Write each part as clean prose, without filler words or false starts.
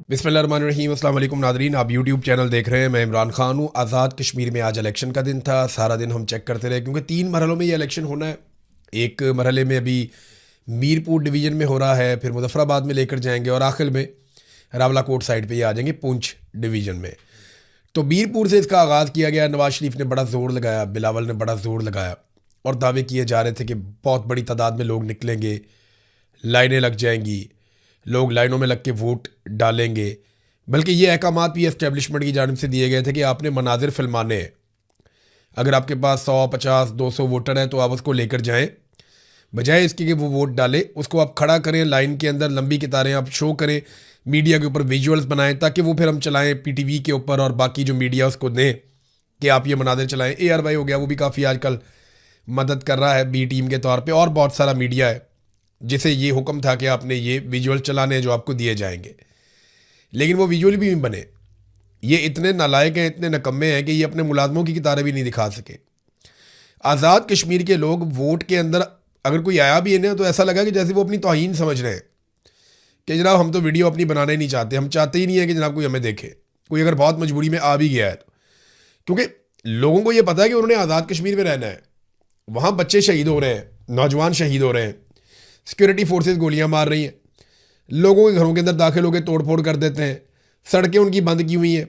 बिस्मिल्लाहिर्रहमानिर्रहीम। अस्सलाम वालेकुम नादरीन, आप यूट्यूब चैनल देख रहे हैं। मैं इमरान खान हूँ। आज़ाद कश्मीर में आज इलेक्शन का दिन था। सारा दिन हम चेक करते रहे क्योंकि 3 मरहलों में ये इलेक्शन होना है। एक मरहले में अभी मीरपुर डिवीज़न में हो रहा है, फिर मुजफ्फराबाद में लेकर जाएंगे और आखिर में रावलाकोट साइड पे ये आ जाएंगे पुंछ डिवीज़न में। तो मीरपुर से इसका आगाज़ किया गया। नवाज शरीफ ने बड़ा ज़ोर लगाया, बिलावल ने बड़ा ज़ोर लगाया और दावे किए जा रहे थे कि बहुत बड़ी तादाद में लोग निकलेंगे, लाइनें लग जाएंगी, लोग लाइनों में लग के वोट डालेंगे। बल्कि ये अहकामात भी एस्टेब्लिशमेंट की जानिब से दिए गए थे कि आपने मनाजिर फिल्माने हैं। अगर आपके पास 100, 50, 200 वोटर हैं तो आप उसको लेकर जाएं, बजाय इसके कि वो वोट डाले उसको आप खड़ा करें लाइन के अंदर, लंबी कतारें आप शो करें, मीडिया के ऊपर विजुअल्स बनाएं ताकि वो फिर हम चलाएं पीटीवी के ऊपर और बाकी जो मीडिया उसको दें कि आप ये मनाजिर चलाएं। AR भाई हो गया, वो भी काफ़ी आजकल मदद कर रहा है बी टीम के तौर पर, और बहुत सारा मीडिया है जिसे ये हुक्म था कि आपने ये विजुअल चलाने हैं जो आपको दिए जाएंगे। लेकिन वो विजुअल भी नहीं बने। ये इतने नालायक हैं, इतने नकम्मे हैं कि ये अपने मुलाजमों की कितारें भी नहीं दिखा सके। आज़ाद कश्मीर के लोग वोट के अंदर अगर कोई आया भी है ना तो ऐसा लगा कि जैसे वो अपनी तौहीन समझ रहे हैं कि जनाब हम तो वीडियो अपनी बनाना ही नहीं चाहते, हम चाहते ही नहीं है कि जनाब कोई हमें देखे। कोई अगर बहुत मजबूरी में आ भी गया है तो, क्योंकि लोगों को ये पता है कि उन्होंने आज़ाद कश्मीर में रहना है। वहाँ बच्चे शहीद हो रहे हैं, नौजवान शहीद हो रहे हैं, सिक्योरिटी फोर्सेस गोलियां मार रही हैं, लोगों के घरों के अंदर दाखिल होकर तोड़फोड़ कर देते हैं, सड़कें उनकी बंद की हुई हैं,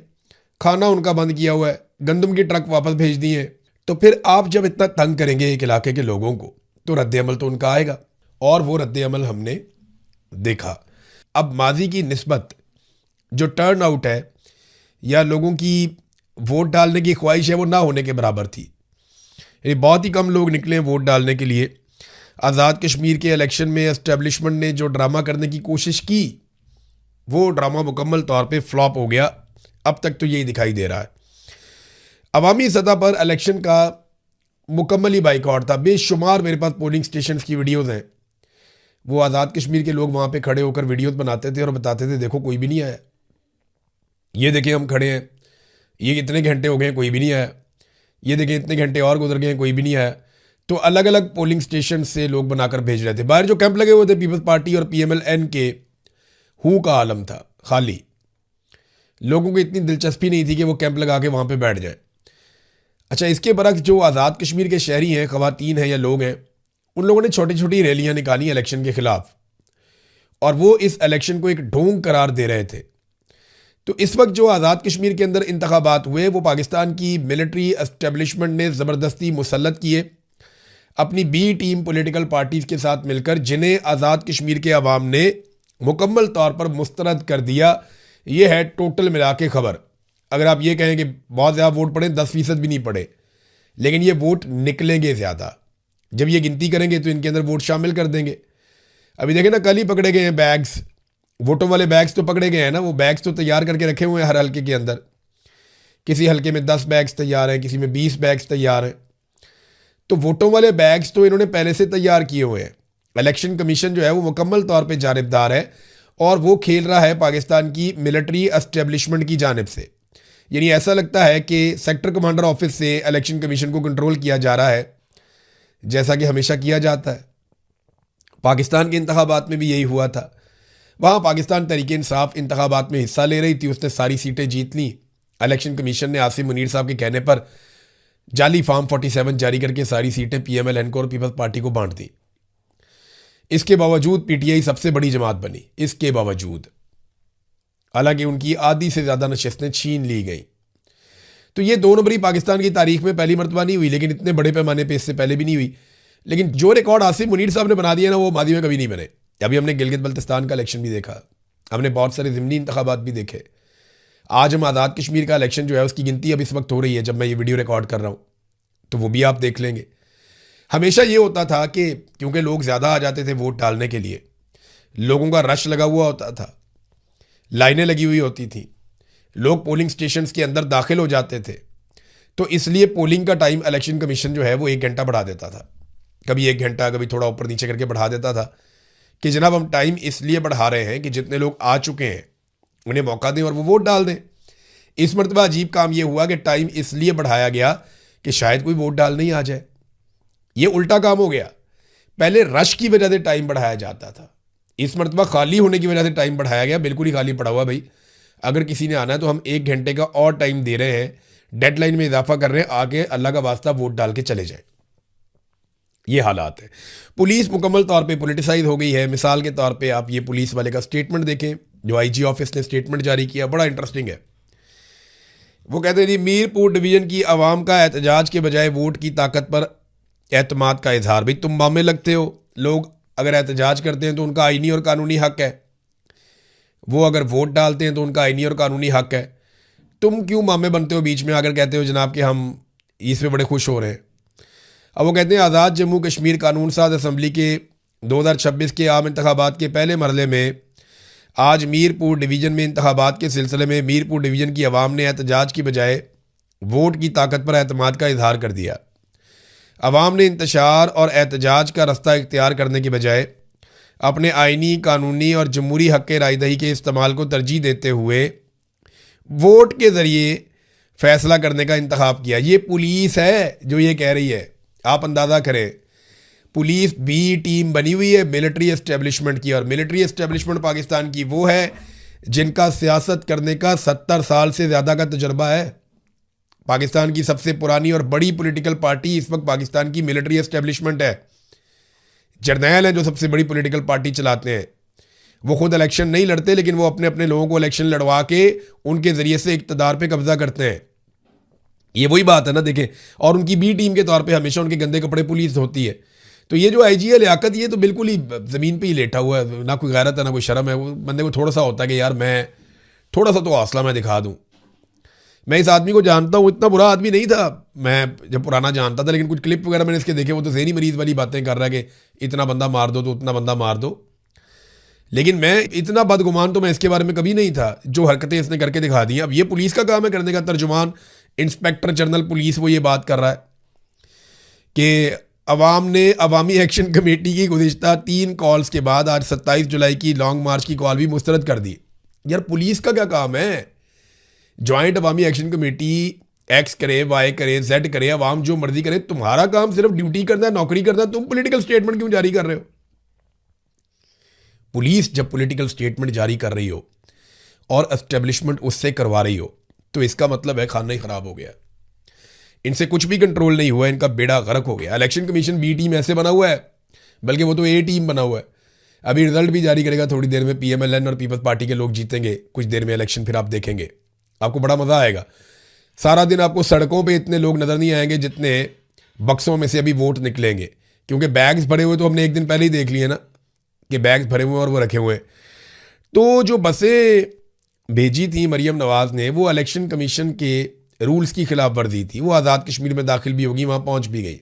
खाना उनका बंद किया हुआ है, गंदम की ट्रक वापस भेज दिए हैं। तो फिर आप जब इतना तंग करेंगे एक इलाके के लोगों को तो रद्द-ए-अमल तो उनका आएगा, और वो रद्द-ए-अमल हमने देखा। अब माजी की निस्बत जो टर्न आउट है या लोगों की वोट डालने की ख्वाहिश है वो ना होने के बराबर थी। ये बहुत ही कम लोग निकले वोट डालने के लिए। आज़ाद कश्मीर के इलेक्शन में एस्टेब्लिशमेंट ने जो ड्रामा करने की कोशिश की वो ड्रामा मुकम्मल तौर पे फ्लॉप हो गया। अब तक तो यही दिखाई दे रहा है। अवामी सतह पर इलेक्शन का मुकम्मल ही बाइकआउट था। बेशुमार मेरे पास पोलिंग स्टेशन की वीडियोज़ हैं। वो आज़ाद कश्मीर के लोग वहाँ पे खड़े होकर वीडियोज़ बनाते थे और बताते थे देखो कोई भी नहीं आया, ये देखें हम खड़े हैं, ये इतने घंटे हो गए कोई भी नहीं आया, ये देखें इतने घंटे और गुजर गए कोई भी नहीं आया। तो अलग अलग पोलिंग स्टेशन से लोग बनाकर भेज रहे थे। बाहर जो कैंप लगे हुए थे पीपल्स पार्टी और PMLN के, हु का आलम था खाली। लोगों को इतनी दिलचस्पी नहीं थी कि वो कैंप लगा के वहाँ पे बैठ जाए। अच्छा, इसके बरक्स जो आज़ाद कश्मीर के शहरी हैं, ख़वातीन हैं या लोग हैं, उन लोगों ने छोटी छोटी रैलियाँ निकाली इलेक्शन के ख़िलाफ़, और वो इस इलेक्शन को एक ढोंग करार दे रहे थे। तो इस वक्त जो आज़ाद कश्मीर के अंदर इंतखाबात हुए वो पाकिस्तान की मिलिट्री एस्टेब्लिशमेंट ने ज़बरदस्ती मुसल्लत किए अपनी बी टीम पॉलिटिकल पार्टीज़ के साथ मिलकर, जिन्हें आज़ाद कश्मीर के अवाम ने मुकम्मल तौर पर मुस्तरद कर दिया। ये है टोटल मिला के खबर। अगर आप ये कहें कि बहुत ज़्यादा वोट पड़े, 10% भी नहीं पड़े, लेकिन ये वोट निकलेंगे ज़्यादा। जब ये गिनती करेंगे तो इनके अंदर वोट शामिल कर देंगे। अभी देखें ना, कल ही पकड़े गए हैं बैग्स, वोटों वाले बैग्स तो पकड़े गए हैं ना। वो बैग्स तो तैयार करके रखे हुए हैं हर हल्के के अंदर। किसी हल्के में 10 बैग्स तैयार हैं, किसी में 20 बैग्स तैयार हैं। तो वोटों वाले बैग्स तो इन्होंने पहले से तैयार किए हुए हैं। इलेक्शन कमीशन जो है वो मुकम्मल तौर पे जानिबदार है और वो खेल रहा है पाकिस्तान की मिलिट्री एस्टेब्लिशमेंट की जानिब से। यानी ऐसा लगता है कि सेक्टर कमांडर ऑफिस से इलेक्शन कमीशन को कंट्रोल किया जा रहा है, जैसा कि हमेशा किया जाता है। पाकिस्तान के इंतखाबात में भी यही हुआ था। वहाँ पाकिस्तान तहरीक इंसाफ इंतखाबात में हिस्सा ले रही थी, उसने सारी सीटें जीत ली। इलेक्शन कमीशन ने आसिम मुनीर साहब के कहने पर जाली फॉर्म 47 जारी करके सारी सीटें PMLN को और पीपल्स पार्टी को बांट दी। इसके बावजूद PTI सबसे बड़ी जमात बनी। इसके बावजूद, हालांकि उनकी आधी से ज़्यादा नशिस्तें छीन ली गई। तो ये 2 नंबरी पाकिस्तान की तारीख में पहली मरतबा नहीं हुई, लेकिन इतने बड़े पैमाने पर इससे पहले भी नहीं हुई। लेकिन जो रिकॉर्ड आसिम मुनीर साहब ने बना दिया ना, वो मादी में कभी नहीं बने। अभी हमने गिलगित बल्तिस्तान का इलेक्शन भी देखा, हमने बहुत सारे ज़िमनी इंतखाबात भी देखे। आज हम आज़ाद कश्मीर का इलेक्शन जो है उसकी गिनती अब इस वक्त हो रही है जब मैं ये वीडियो रिकॉर्ड कर रहा हूँ, तो वो भी आप देख लेंगे। हमेशा ये होता था कि क्योंकि लोग ज़्यादा आ जाते थे वोट डालने के लिए, लोगों का रश लगा हुआ होता था, लाइनें लगी हुई होती थी, लोग पोलिंग स्टेशंस के अंदर दाखिल हो जाते थे, तो इसलिए पोलिंग का टाइम इलेक्शन कमीशन जो है वो 1 घंटा बढ़ा देता था। कभी 1 घंटा, कभी थोड़ा ऊपर नीचे करके बढ़ा देता था कि जनाब हम टाइम इसलिए बढ़ा रहे हैं कि जितने लोग आ चुके हैं उन्हें मौका दें और वो वोट डाल दें। इस मरतबा अजीब काम ये हुआ कि टाइम इसलिए बढ़ाया गया कि शायद कोई वोट डालने ही आ जाए। ये उल्टा काम हो गया। पहले रश की वजह से टाइम बढ़ाया जाता था, इस मरतबा खाली होने की वजह से टाइम बढ़ाया गया। बिल्कुल ही खाली पड़ा हुआ भाई, अगर किसी ने आना है तो हम 1 घंटे का और टाइम दे रहे हैं, डेडलाइन में इजाफा कर रहे हैं, आगे अल्लाह का वास्ता वोट डाल के चले जाएं। ये हालात है। पुलिस मुकम्मल तौर पे पॉलिटिसाइज हो गई है। मिसाल के तौर पे आप ये पुलिस वाले का स्टेटमेंट देखें, जो आईजी ऑफिस ने स्टेटमेंट जारी किया, बड़ा इंटरेस्टिंग है। वो कहते हैं जी, मीरपुर डिवीजन की आवाम का एहतजाज के बजाय वोट की ताकत पर एतमाद का इजहार। भाई तुम मामे लगते हो, लोग अगर एहतजाज करते हैं तो उनका आईनी और कानूनी हक है, वो अगर वोट डालते हैं तो उनका आईनी और कानूनी हक है। तुम क्यों मामे बनते हो बीच में आकर कहते हो जनाब कि हम इसमें बड़े खुश हो रहे हैं। अब वो कहते हैं आज़ाद जम्मू कश्मीर कानून साज असम्बली के 2026 के आम इंतखाबात के पहले मरहले में आज मीरपुर डिवीज़न में इंतखाबात के सिलसिले में मीरपुर डिवीज़न की आवाम ने एहतजाज की बजाय वोट की ताकत पर एतमाद का इजहार कर दिया। आवाम ने इंतशार और एहतजाज का रास्ता इख्तियार करने के बजाय अपने आइनी, कानूनी और जमहूरी हक़ के रायदही के इस्तेमाल को तरजीह देते हुए वोट के ज़रिए फ़ैसला करने का इंतखाब किया। ये पुलिस है जो ये कह रही है। आप अंदाज़ा करें, पुलिस बी टीम बनी हुई है मिलिट्री एस्टेब्लिशमेंट की, और मिलिट्री एस्टेब्लिशमेंट पाकिस्तान की वो है जिनका सियासत करने का 70 साल से ज़्यादा का तजर्बा है। पाकिस्तान की सबसे पुरानी और बड़ी पॉलिटिकल पार्टी इस वक्त पाकिस्तान की मिलिट्री एस्टेब्लिशमेंट है। जर्नैल हैं जो सबसे बड़ी पॉलिटिकल पार्टी चलाते हैं। वो खुद इलेक्शन नहीं लड़ते, लेकिन वो अपने अपने लोगों को इलेक्शन लड़वा के उनके ज़रिए से इक़्तिदार पे कब्जा करते हैं। ये वही बात है ना, देखें। और उनकी बी टीम के तौर पे हमेशा उनके गंदे कपड़े पुलिस होती है। तो ये जो आईजी है लियाकत, ये तो बिल्कुल ही ज़मीन पे ही लेटा हुआ है, ना कोई गैरत है ना कोई शर्म है। वो बंदे को थोड़ा सा होता है कि यार मैं थोड़ा सा तो हौसला मैं दिखा दूँ। मैं इस आदमी को जानता हूँ, इतना बुरा आदमी नहीं था मैं जब पुराना जानता था, लेकिन कुछ क्लिप वगैरह मैंने इसके देखे, वो तो ज़हनी मरीज़ वाली बातें कर रहा है कि इतना बंदा मार दो तो उतना बंदा मार दो। लेकिन मैं इतना बदगुमान तो मैं इसके बारे में कभी नहीं था। जो हरकतें इसने करके दिखा दी। अब ये पुलिस का काम है करने का। तर्जुमान इंस्पेक्टर जनरल पुलिस वो ये बात कर रहा है कि अवाम ने अवामी एक्शन कमेटी की गुज़िश्ता 3 कॉल्स के बाद आज 27 जुलाई की लॉन्ग मार्च की कॉल भी मुस्तरद कर दी। यार पुलिस का क्या काम है? जॉइंट अवामी एक्शन कमेटी एक्स करे, वाई करे, जेड करे, अवाम जो मर्जी करे, तुम्हारा काम सिर्फ ड्यूटी करना है, नौकरी करना है। तुम पॉलिटिकल स्टेटमेंट क्यों जारी कर रहे हो? पुलिस जब पॉलिटिकल स्टेटमेंट जारी कर रही हो और एस्टेब्लिशमेंट उससे करवा रही हो तो इसका मतलब है खाना ही खराब हो गया। इनसे कुछ भी कंट्रोल नहीं हुआ, इनका बेड़ा गर्क हो गया। इलेक्शन कमीशन बी टीम ऐसे बना हुआ है, बल्कि वो तो ए टीम बना हुआ है। अभी रिजल्ट भी जारी करेगा थोड़ी देर में। पीएमएलएन और पीपल्स पार्टी के लोग जीतेंगे कुछ देर में इलेक्शन, फिर आप देखेंगे, आपको बड़ा मज़ा आएगा। सारा दिन आपको सड़कों पे इतने लोग नज़र नहीं आएंगे जितने बक्सों में से अभी वोट निकलेंगे, क्योंकि बैग्स भरे हुए तो हमने एक दिन पहले ही देख लिए ना कि बैग्स भरे हुए और वो रखे हुए। तो जो बसें भेजी थी मरीम नवाज़ ने, वो इलेक्शन कमीशन के रूल्स की खिलाफ वर्जी थी। वो आज़ाद कश्मीर में दाखिल भी होगी, वहाँ पहुँच भी गई।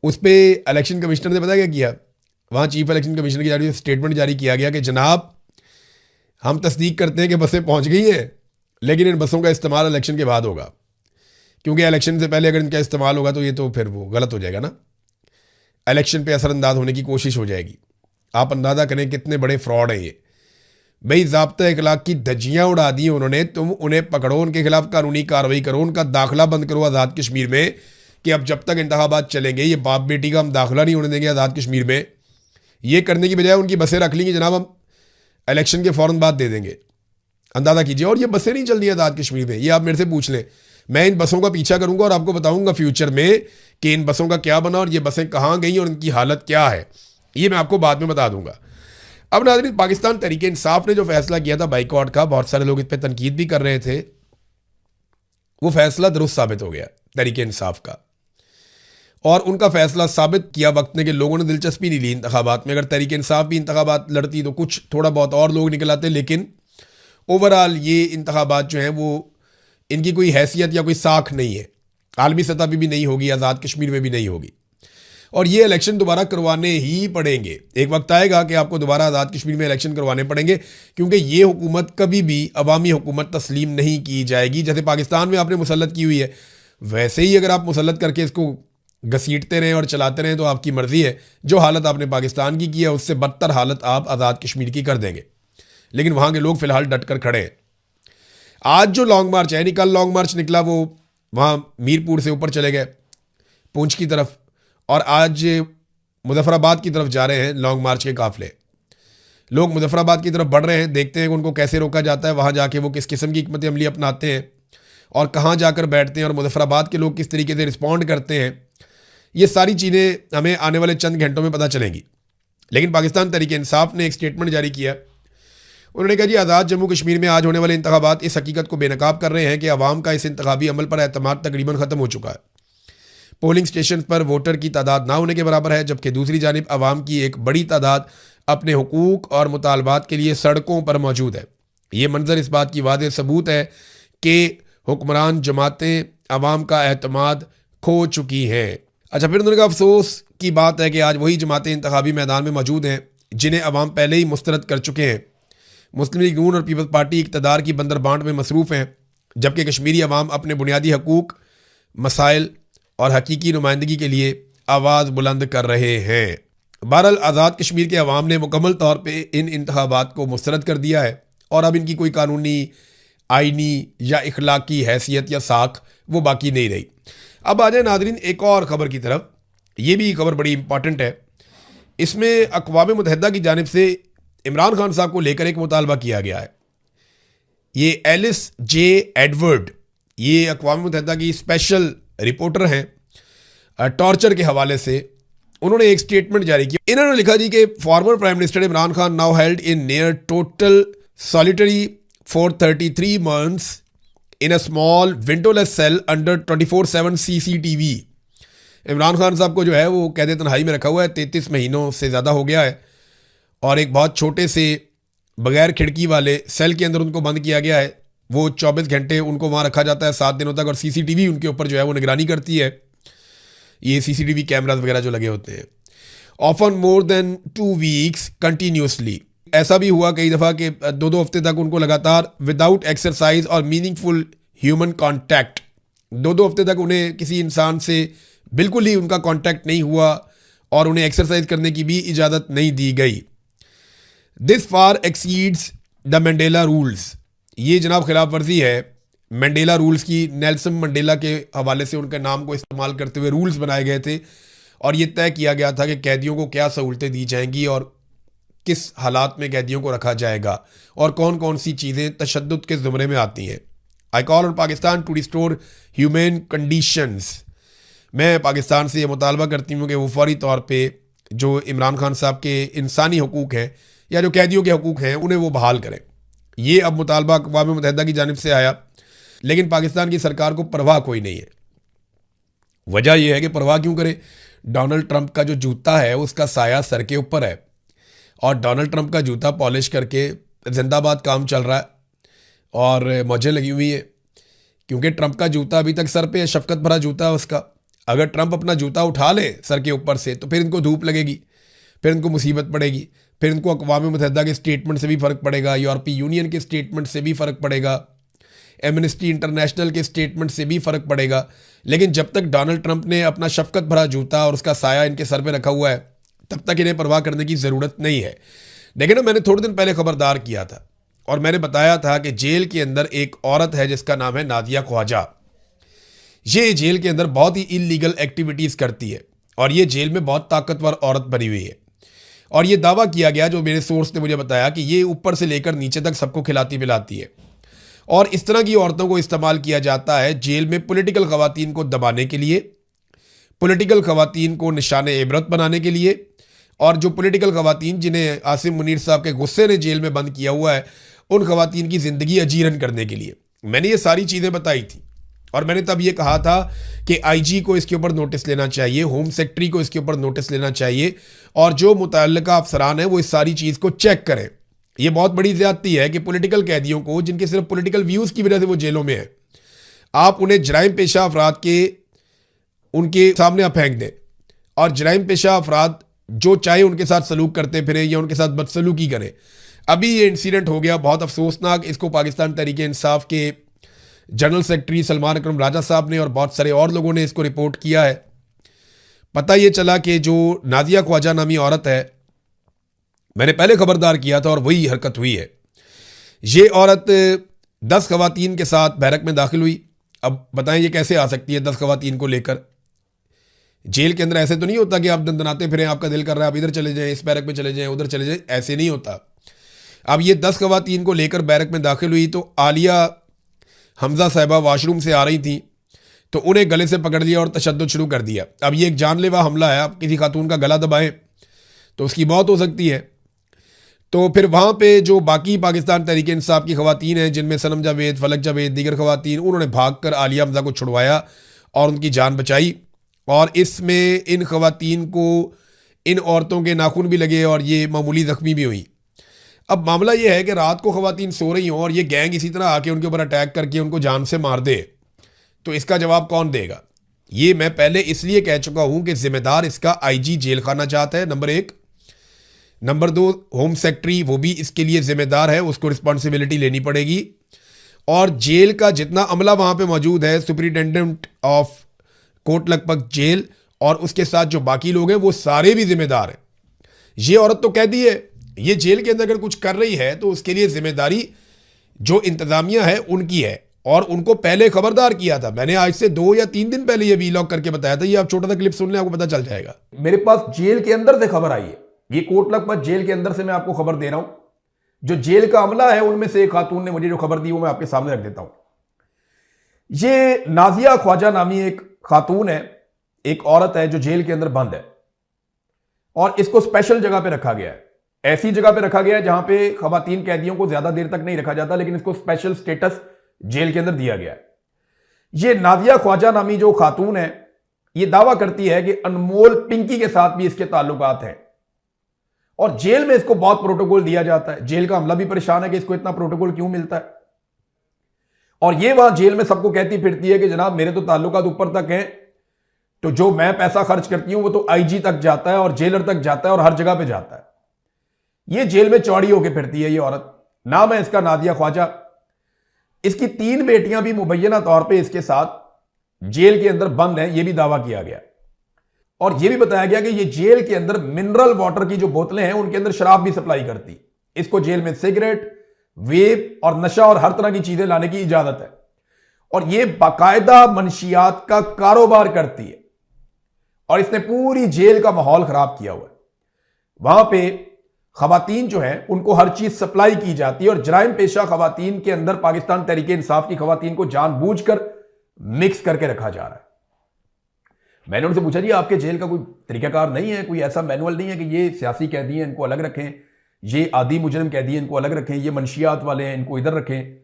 उस पर इलेक्शन कमिश्नर ने पता क्या किया, वहाँ चीफ इलेक्शन कमिश्नर की जारी स्टेटमेंट जारी किया गया कि जनाब हम तस्दीक करते हैं कि बसें पहुँच गई हैं, लेकिन इन बसों का इस्तेमाल इलेक्शन के बाद होगा, क्योंकि इलेक्शन से पहले अगर इनका इस्तेमाल होगा तो ये तो फिर वो गलत हो जाएगा ना, इलेक्शन पे असरअंदाज होने की कोशिश हो जाएगी। आप अंदाज़ा करें कितने बड़े फ्रॉड हैं ये। भाई ज़ाब्ता इखलाक की धज्जियाँ उड़ा दी उन्होंने। तुम उन्हें पकड़ो, उनके खिलाफ कानूनी कार्रवाई करो, उनका दाखिला बंद करो आज़ाद कश्मीर में, कि अब जब तक इंतखाबात चलेंगे ये बाप बेटी का हम दाखिला नहीं होने देंगे आज़ाद कश्मीर में। ये करने की बजाय उनकी बसें रख लेंगी, जनाब हम इलेक्शन के फ़ौरन बाद दे देंगे। अंदाज़ा कीजिए। और ये बसें नहीं चल रही आज़ाद कश्मीर में, ये आप मेरे से पूछ लें। मैं इन बसों का पीछा करूंगा और आपको बताऊंगा फ्यूचर में कि इन बसों का क्या बना और ये बसें कहाँ गई और इनकी हालत क्या है, ये मैं आपको बाद में बता दूंगा। अब नाज़रीन, पाकिस्तान तहरीक इंसाफ ने जो फैसला किया था बाइकआउट का, बहुत सारे लोग इस पर तनकीद भी कर रहे थे, वो फैसला दुरुस्त साबित हो गया तहरीक इंसाफ का। और उनका फैसला साबित किया वक्त ने कि लोगों ने दिलचस्पी नहीं ली इंतखाबात में। अगर तहरीक इंसाफ भी इंतखाबात लड़ती तो कुछ थोड़ा बहुत और लोग निकल आते, लेकिन ओवरऑल ये इंतखाबात जो हैं वो इनकी कोई हैसियत या कोई साख नहीं है। आलमी सतह पर भी नहीं होगी, आज़ाद कश्मीर में भी नहीं होगी, और ये इलेक्शन दोबारा करवाने ही पड़ेंगे। एक वक्त आएगा कि आपको दोबारा आज़ाद कश्मीर में इलेक्शन करवाने पड़ेंगे, क्योंकि ये हुकूमत कभी भी अवामी हुकूमत तस्लीम नहीं की जाएगी। जैसे पाकिस्तान में आपने मुसल्लत की हुई है, वैसे ही अगर आप मुसल्लत करके इसको घसीटते रहें और चलाते रहें तो आपकी मर्ज़ी है। जो हालत आपने पाकिस्तान की है उससे बदतर हालत आप आज़ाद कश्मीर की कर देंगे, लेकिन वहाँ के लोग फ़िलहाल डट कर खड़े हैं। आज जो लॉन्ग मार्च है, कल लॉन्ग मार्च निकला, वो वहाँ मीरपुर से ऊपर चले गए पूंछ की तरफ, और आज मुजफ्फराबाद की तरफ जा रहे हैं लॉन्ग मार्च के काफ़िले। लोग मुजफ्फराबाद की तरफ बढ़ रहे हैं, देखते हैं कि उनको कैसे रोका जाता है, वहाँ जाके वो किस किस्म की हिकमत अमली अपनाते हैं और कहाँ जाकर बैठते हैं और मुजफ्फराबाद के लोग किस तरीके से रिस्पॉन्ड करते हैं। ये सारी चीज़ें हमें आने वाले चंद घंटों में पता चलेंगी। लेकिन पाकिस्तान तहरीक इंसाफ ने एक स्टेटमेंट जारी किया। उन्होंने कहा जी, आज़ाद जम्मू कश्मीर में आज होने वाले इंतखाबात इस हकीकत को बेनकाब कर रहे हैं कि अवाम का इस इंतखाबी अमल पर एतमाद तकरीबन ख़त्म हो चुका है। पोलिंग स्टेशन पर वोटर की तादाद ना होने के बराबर है, जबकि दूसरी जानिब अवाम की एक बड़ी तादाद अपने हुकूक और मुतालबात के लिए सड़कों पर मौजूद है। ये मंजर इस बात की वादे सबूत है कि हुक्मरान जमातें अवाम का एतमाद खो चुकी हैं। अच्छा, फिर उन्होंने कहा अफसोस की बात है कि आज वही जमातें इंतखाबी मैदान में मौजूद हैं जिन्हें अवाम पहले ही मुस्तरद कर चुके हैं। मुस्लिम लीग नून और पीपल्स पार्टी इक़्तिदार की बंदर बांट में मसरूफ़ हैं, जबकि कश्मीरी अवाम अपने बुनियादी हकूक़, मसाइल और हकीकी नुमाइंदगी के लिए आवाज़ बुलंद कर रहे हैं। बहरहाल आज़ाद कश्मीर के अवाम ने मुकम्मल तौर पर इन इंतखाबात को मुस्तरद कर दिया है और अब इनकी कोई कानूनी, आइनी या इखलाकी हैसियत या साख वो बाकी नहीं रही। अब आ जाए नादरीन एक और ख़बर की तरफ। ये भी खबर बड़ी इंपॉर्टेंट है। इसमें अक़वाम मुत्तहिदा की जानिब से इमरान खान साहब को लेकर एक मुतालबा किया गया है। ये एलिस जे एडवर्ड, ये अक़वाम मुत्तहिदा की स्पेशल रिपोर्टर हैं टॉर्चर के हवाले से। उन्होंने एक स्टेटमेंट जारी किया। इन्होंने लिखा जी कि former prime minister Imran Khan now held in near total solitary for 33 months in a small windowless cell under 24/7 CCTV। Imran Khan साहब को जो है वो कैद तन्हाई में रखा हुआ है, 33 महीनों से ज़्यादा हो गया है और एक बहुत छोटे से बगैर खिड़की वाले सेल के अंदर उनको बंद किया गया है। वो 24 घंटे उनको वहाँ रखा जाता है 7 दिनों तक और CCTV उनके ऊपर जो है वो निगरानी करती है। ये CCTV कैमराज वगैरह जो लगे होते हैं। Often more than 2 weeks continuously. ऐसा भी हुआ कई दफ़ा कि 2-2 हफ्ते तक उनको लगातार विदाउट एक्सरसाइज और मीनिंगफुल ह्यूमन कॉन्टैक्ट, 2-2 हफ्ते तक उन्हें किसी इंसान से बिल्कुल ही उनका कॉन्टैक्ट नहीं हुआ और उन्हें एक्सरसाइज करने की भी इजाज़त नहीं दी गई। This far exceeds the Mandela rules. ये जनाब खिलाफ वर्जी है मंडेला रूल्स की। नेल्सन मंडेला के हवाले से उनके नाम को इस्तेमाल करते हुए रूल्स बनाए गए थे और ये तय किया गया था कि कैदियों को क्या सहूलतें दी जाएंगी और किस हालात में कैदियों को रखा जाएगा और कौन कौन सी चीज़ें तशद्दुद के ज़ुमरे में आती हैं। I call on Pakistan to restore human conditions. मैं पाकिस्तान से ये मुतालबा करती हूँ कि वो फौरी तौर पे जो इमरान खान साहब के इंसानी हकूक़ हैं या जो कैदियों के हकूक़ हैं उन्हें वो बहाल करें। ये अब मुतालबा अक़वाम मुत्तहिदा की जानिब से आया, लेकिन पाकिस्तान की सरकार को परवाह कोई नहीं है। वजह यह है कि परवाह क्यों करे, डोनाल्ड ट्रंप का जो जूता है उसका साया सर के ऊपर है और डोनाल्ड ट्रंप का जूता पॉलिश करके जिंदाबाद काम चल रहा है और मौजें लगी हुई हैं, क्योंकि ट्रंप का जूता अभी तक सर पे है, शफकत भरा जूता है उसका। अगर ट्रंप अपना जूता उठा ले सर के ऊपर से तो फिर इनको धूप लगेगी, फिर इनको मुसीबत पड़ेगी, फिर इनको अक़वाम मुत्तहिदा के स्टेटमेंट से भी फ़र्क पड़ेगा, यूरोपीय यूनियन के स्टेटमेंट से भी फ़र्क पड़ेगा, एमनेस्टी इंटरनेशनल के स्टेटमेंट से भी फ़र्क पड़ेगा। लेकिन जब तक डोनाल्ड ट्रंप ने अपना शफकत भरा जूता और उसका साया इनके सर पे रखा हुआ है तब तक इन्हें परवाह करने की ज़रूरत नहीं है। देखिए ना, मैंने थोड़े दिन पहले खबरदार किया था और मैंने बताया था कि जेल के अंदर एक औरत है जिसका नाम है नादिया ख्वाजा। ये जेल के अंदर बहुत ही इलीगल एक्टिविटीज़ करती है और ये जेल में बहुत ताकतवर औरत बनी हुई है और ये दावा किया गया, जो मेरे सोर्स ने मुझे बताया, कि ये ऊपर से लेकर नीचे तक सबको खिलाती पिलाती है और इस तरह की औरतों को इस्तेमाल किया जाता है जेल में पॉलिटिकल ख़वातीन को दबाने के लिए, पॉलिटिकल ख़वातीन को निशान इबरत बनाने के लिए, और जो पॉलिटिकल ख़वातीन जिन्हें आसिम मुनीर साहब के गुस्से ने जेल में बंद किया हुआ है उन ख़वातीन की ज़िंदगी अजीरन करने के लिए। मैंने ये सारी चीज़ें बताई थी और मैंने तब ये कहा था कि आईजी को इसके ऊपर नोटिस लेना चाहिए, होम सेक्रेटरी को इसके ऊपर नोटिस लेना चाहिए और जो मुतल्लिका अफसरान हैं वो इस सारी चीज़ को चेक करें। ये बहुत बड़ी ज़्यादती है कि पॉलिटिकल कैदियों को, जिनके सिर्फ पॉलिटिकल व्यूज़ की वजह से वो जेलों में है, आप उन्हें जराइम पेशा अफराद के उनके सामने आप फेंक दें और जराइम पेशा अफराद जो चाहे उनके साथ सलूक करते फिरें या उनके साथ बदसलूकी करें। अभी ये इंसिडेंट हो गया बहुत अफसोसनाक। इसको पाकिस्तान तहरीक इंसाफ के जनरल सेक्रेटरी सलमान अकरम राजा साहब ने और बहुत सारे और लोगों ने इसको रिपोर्ट किया है। पता ये चला कि जो नादिया ख्वाजा नामी औरत है, मैंने पहले खबरदार किया था और वही हरकत हुई है। ये औरत 10 ख़वातीन के साथ बैरक में दाखिल हुई। अब बताएं ये कैसे आ सकती है 10 ख़वातीन को लेकर? जेल के अंदर ऐसे तो नहीं होता कि आप दंदनाते फिरें, आपका दिल कर रहा है आप इधर चले जाएं, इस बैरक में चले जाएं, उधर चले जाएं, ऐसे नहीं होता। अब ये 10 खवातीन को लेकर बैरक में दाखिल हुई तो आलिया हमजा साहिबा वॉशरूम से आ रही थी तो उन्हें गले से पकड़ लिया और तशद्दुद शुरू कर दिया। अब ये एक जानलेवा हमला है, आप किसी खातून का गला दबाएं तो उसकी मौत हो सकती है। तो फिर वहाँ पे जो बाकी पाकिस्तान तहरीक इंसाफ की खवातीन हैं जिनमें सनम जावेद, फलक जावेद, दीगर खवातीन, उन्होंने भाग कर आलिया हमजा को छुड़वाया और उनकी जान बचाई। और इसमें इन खवातीन को, इन औरतों के नाखून भी लगे और ये मामूली ज़ख्मी भी हुई। अब मामला ये है कि रात को खवातीन सो रही हों और ये गैंग इसी तरह आके उनके ऊपर अटैक करके उनको जान से मार दे, तो इसका जवाब कौन देगा? ये मैं पहले इसलिए कह चुका हूं कि जिम्मेदार इसका आईजी जेल खाना चाहता है, नंबर 1। नंबर 2, होम सेक्रेटरी वो भी इसके लिए जिम्मेदार है, उसको रिस्पॉन्सिबिलिटी लेनी पड़ेगी। और जेल का जितना अमला वहां पे मौजूद है, superintendent of Kot Lakhpat jail और उसके साथ जो बाकी लोग हैं वो सारे भी जिम्मेदार हैं। ये औरत तो कह दी है, ये जेल के अंदर अगर कुछ कर रही है तो उसके लिए जिम्मेदारी जो इंतजामिया है उनकी है, और उनको पहले खबरदार किया था। मैंने आज से 2 या 3 दिन पहले ये वीलॉग करके बताया था। ये आप छोटा सा क्लिप सुन लें, आपको पता चल जाएगा। मेरे पास जेल के अंदर से खबर आई है, ये कोट लखपत जेल के अंदर से मैं आपको खबर दे रहा हूं। जो जेल का अमला है उनमें से एक खातून ने मुझे जो खबर दी वो मैं आपके सामने रख देता हूं। ये नाजिया ख्वाजा नामी एक खातून है, एक औरत है जो जेल के अंदर बंद है और इसको स्पेशल जगह पे रखा गया है। ऐसी जगह पे रखा गया है जहां पे खवातीन कैदियों को ज्यादा देर तक नहीं रखा जाता, लेकिन इसको स्पेशल स्टेटस जेल के अंदर दिया गया है। ये नाजिया ख्वाजा नामी जो खातून है ये दावा करती है कि अनमोल पिंकी के साथ भी इसके ताल्लुकात हैं और जेल में इसको बहुत प्रोटोकॉल दिया जाता है। जेल का अमला भी परेशान है कि इसको इतना प्रोटोकॉल क्यों मिलता है। और ये वहां जेल में सबको कहती फिरती है कि जनाब मेरे तो ताल्लुकात ऊपर तक हैं, तो जो मैं पैसा खर्च करती हूं वो तो आईजी तक जाता है और जेलर तक जाता है और हर जगह पे जाता है। ये जेल में चौड़ी होकर फिरती है ये औरत। नाम है इसका नादिया ख्वाजा। इसकी 3 बेटियां भी मुबैना तौर पे इसके साथ जेल के अंदर बंद हैं, यह भी दावा किया गया। और यह भी बताया गया कि ये जेल के अंदर मिनरल वाटर की जो बोतलें हैं उनके अंदर शराब भी सप्लाई करती। इसको जेल में सिगरेट, वेप और नशा और हर तरह की चीजें लाने की इजाजत है और यह बाकायदा मंशियात का कारोबार करती है और इसने पूरी जेल का माहौल खराब किया हुआ है। वहां पे खवातीन जो है उनको हर चीज सप्लाई की जाती है और जराइम पेशा खवातीन के अंदर पाकिस्तान तहरीक इंसाफ की खवातीन को जानबूझकर मिक्स करके रखा जा रहा है। मैंने उनसे पूछा जी आपके जेल का कोई तरीकाकार नहीं है, कोई ऐसा मैनुअल नहीं है कि ये सियासी कैदी हैं इनको अलग रखें, ये आदि मुजरिम कैदी हैं इनको अलग रखें, ये मंशियात वाले हैं इनको इधर रखें?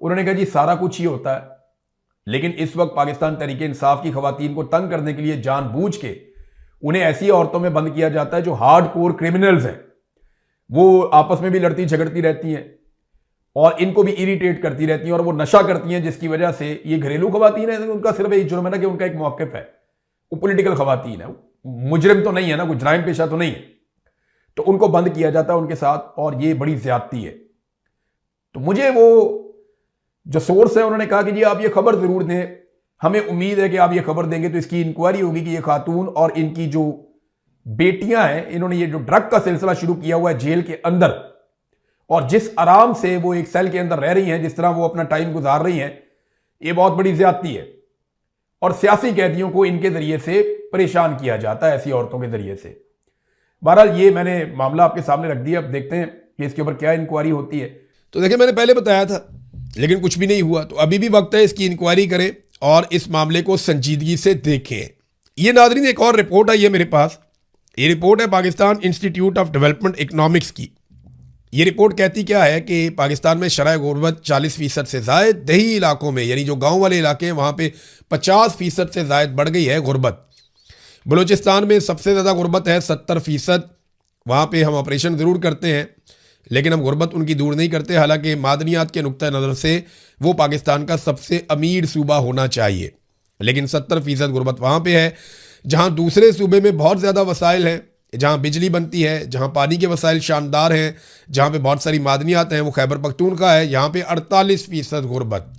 उन्होंने कहा जी सारा कुछ ही होता है, लेकिन इस वक्त पाकिस्तान तहरीक इंसाफ की खवातीन को तंग करने के लिए जानबूझ के उन्हें ऐसी औरतों में बंद किया जाता है जो हार्ड कोर क्रिमिनल्स हैं। वो आपस में भी लड़ती झगड़ती रहती हैं और इनको भी इरिटेट करती रहती हैं और वो नशा करती हैं, जिसकी वजह से ये घरेलू खवातीन है, उनका सिर्फ एक जुर्म है ना कि उनका एक मौक़िफ़ है, वो पॉलिटिकल खवातीन है, मुजरिम तो नहीं है ना, कोई जराइम पेशा तो नहीं है, तो उनको बंद किया जाता है उनके साथ और ये बड़ी ज्यादती है। तो मुझे वो जो सोर्स है उन्होंने कहा कि जी आप ये खबर जरूर दें, हमें उम्मीद है कि आप ये खबर देंगे तो इसकी इंक्वायरी होगी कि ये खातून और इनकी जो बेटियां हैं, इन्होंने ये जो ड्रग का सिलसिला शुरू किया हुआ है जेल के अंदर और जिस आराम से वो एक सेल के अंदर रह रही हैं, जिस तरह वो अपना टाइम गुजार रही हैं, ये बहुत बड़ी ज्यादती है और सियासी कैदियों को इनके जरिए से परेशान किया जाता है, ऐसी औरतों के जरिए से। बहरहाल ये मैंने मामला आपके सामने रख दिया, अब देखते हैं कि इसके ऊपर क्या इंक्वायरी होती है। तो देखिए मैंने पहले बताया था लेकिन कुछ भी नहीं हुआ, तो अभी भी वक्त है इसकी इंक्वायरी करें और इस मामले को संजीदगी से देखें। ये नाज़रीन एक और रिपोर्ट आई है मेरे पास, ये रिपोर्ट है Pakistan institute of development economics की। ये रिपोर्ट कहती क्या है कि पाकिस्तान में शरह गुर्बत 40% से ज़ायद, दही इलाकों में यानी जो गांव वाले इलाके हैं वहाँ पे 50% से ज़ायद बढ़ गई है गुर्बत। बलूचिस्तान में सबसे ज़्यादा गुर्बत है 70%। वहाँ पे हम ऑपरेशन ज़रूर करते हैं लेकिन हम गुर्बत उनकी दूर नहीं करते, हालांकि मादनियात के नुक्ता नज़र से वो पाकिस्तान का सबसे अमीर सूबा होना चाहिए, लेकिन 70% गुर्बत वहाँ पे है। जहाँ दूसरे सूबे में बहुत ज़्यादा वसाइल हैं, जहाँ बिजली बनती है, जहाँ पानी के वसाइल शानदार हैं, जहाँ पे बहुत सारी मादनियात हैं, वो खैबर पख्तूनख्वा है, यहाँ पे 48% गुर्बत।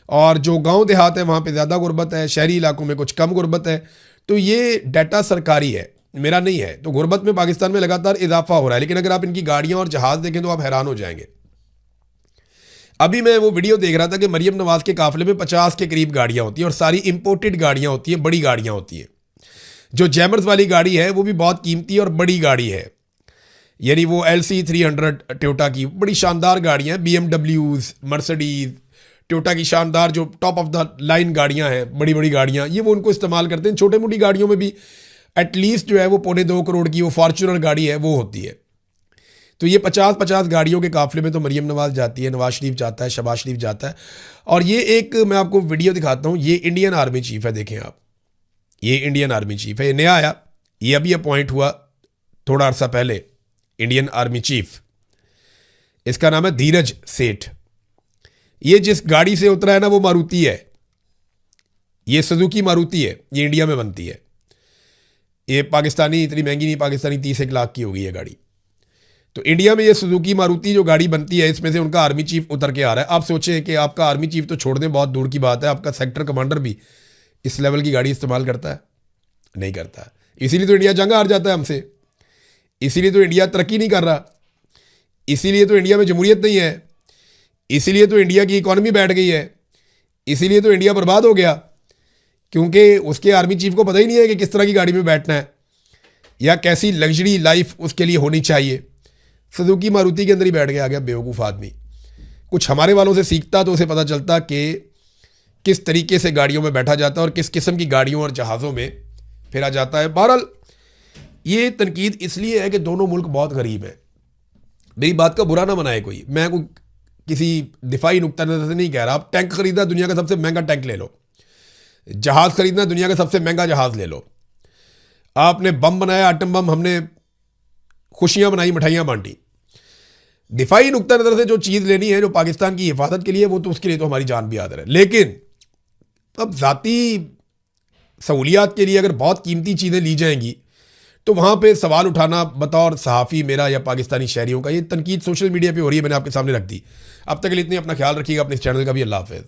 और जो गांव देहात है वहाँ पे ज़्यादा गुर्बत है, शहरी इलाकों में कुछ कम गुर्बत है। तो ये डाटा सरकारी है, मेरा नहीं है। तो गुर्बत में पाकिस्तान में लगातार इजाफा हो रहा है, लेकिन अगर आप इनकी गाड़ियाँ और जहाज़ देखें तो आप हैरान हो जाएंगे। अभी मैं वो वीडियो देख रहा था कि मरियम नवाज के काफिले में 50 के करीब गाड़ियाँ होती हैं और सारी इंपोर्टेड गाड़ियाँ होती हैं, बड़ी गाड़ियाँ होती हैं। जो जैमर्स वाली गाड़ी है वो भी बहुत कीमती और बड़ी गाड़ी है। यानी वो LC300 टोयोटा की बड़ी शानदार गाड़ियाँ हैं, BMWs, मर्सिडीज, टोयोटा की शानदार जो टॉप ऑफ द लाइन गाड़ियाँ हैं, बड़ी बड़ी गाड़ियाँ, ये वो उनको इस्तेमाल करते हैं। छोटे मोटी गाड़ियों में भी एटलीस्ट जो है वो 2.25 करोड़ की वो फॉर्च्यूनर गाड़ी है वो होती है। तो ये 50-50 गाड़ियों के काफिले में तो मरियम नवाज जाती है, नवाज शरीफ जाता है, शहबाज शरीफ जाता है। और ये एक मैं आपको वीडियो दिखाता हूँ, ये इंडियन आर्मी चीफ है, देखें आप, ये इंडियन आर्मी चीफ है, ये नया आया, ये अभी अपॉइंट हुआ थोड़ा अर्सा पहले, इंडियन आर्मी चीफ, इसका नाम है धीरज सेठ। ये जिस गाड़ी से उतरा है ना वो मारुति है, ये सुजुकी मारुति है, ये इंडिया में बनती है। ये पाकिस्तानी, इतनी महंगी नहीं, पाकिस्तानी 30 लाख की होगी ये गाड़ी। तो इंडिया में ये सुजुकी मारुति जो गाड़ी बनती है, इसमें से उनका आर्मी चीफ उतर के आ रहा है। आप सोचें कि आपका आर्मी चीफ तो छोड़ दें, बहुत दूर की बात है, आपका सेक्टर कमांडर भी इस लेवल की गाड़ी इस्तेमाल करता है? नहीं करता। इसीलिए तो इंडिया जंग हार जाता है हमसे, इसीलिए तो इंडिया तरक्की नहीं कर रहा, इसीलिए तो इंडिया में जमहूरियत नहीं है, इसीलिए तो इंडिया की इकॉनमी बैठ गई है, इसीलिए तो इंडिया बर्बाद हो गया, क्योंकि उसके आर्मी चीफ को पता ही नहीं है कि किस तरह की गाड़ी में बैठना है या कैसी लग्जरी लाइफ उसके लिए होनी चाहिए। सुजुकी मारुति के अंदर ही बैठ के आ गया बेवकूफ़ आदमी। कुछ हमारे वालों से सीखता तो उसे पता चलता कि किस तरीके से गाड़ियों में बैठा जाता है और किस किस्म की गाड़ियों और जहाज़ों में फेरा जाता है। बहरहाल ये तनकीद इसलिए है कि दोनों मुल्क बहुत गरीब हैं। मेरी बात का बुरा ना बनाए कोई, मैं कोई किसी दिफाई नुक्ता नज़र से नहीं कह रहा। आप टैंक खरीदना, दुनिया का सबसे महंगा टैंक ले लो, जहाज़ खरीदना, दुनिया का सबसे महंगा जहाज़ ले लो, आपने बम बनाया, आटम बम, हमने खुशियां बनाई, मिठाइयां बांटी। दिफाई नुक्ता नज़र से जो चीज़ लेनी है जो पाकिस्तान की हिफाजत के लिए, वो तो उसके लिए तो हमारी जान भी याद है। लेकिन अब ज़ाती सहूलियात के लिए अगर बहुत कीमती चीज़ें ली जाएंगी तो वहाँ पे सवाल उठाना बतौर सहाफ़ी मेरा या पाकिस्तानी शहरियों का, ये तनकीद सोशल मीडिया पे हो रही है, मैंने आपके सामने रख दी। अब तक के लिए इतनी, अपना ख्याल रखिएगा, अपने इस चैनल का भी। अल्लाह हाफ़िज़।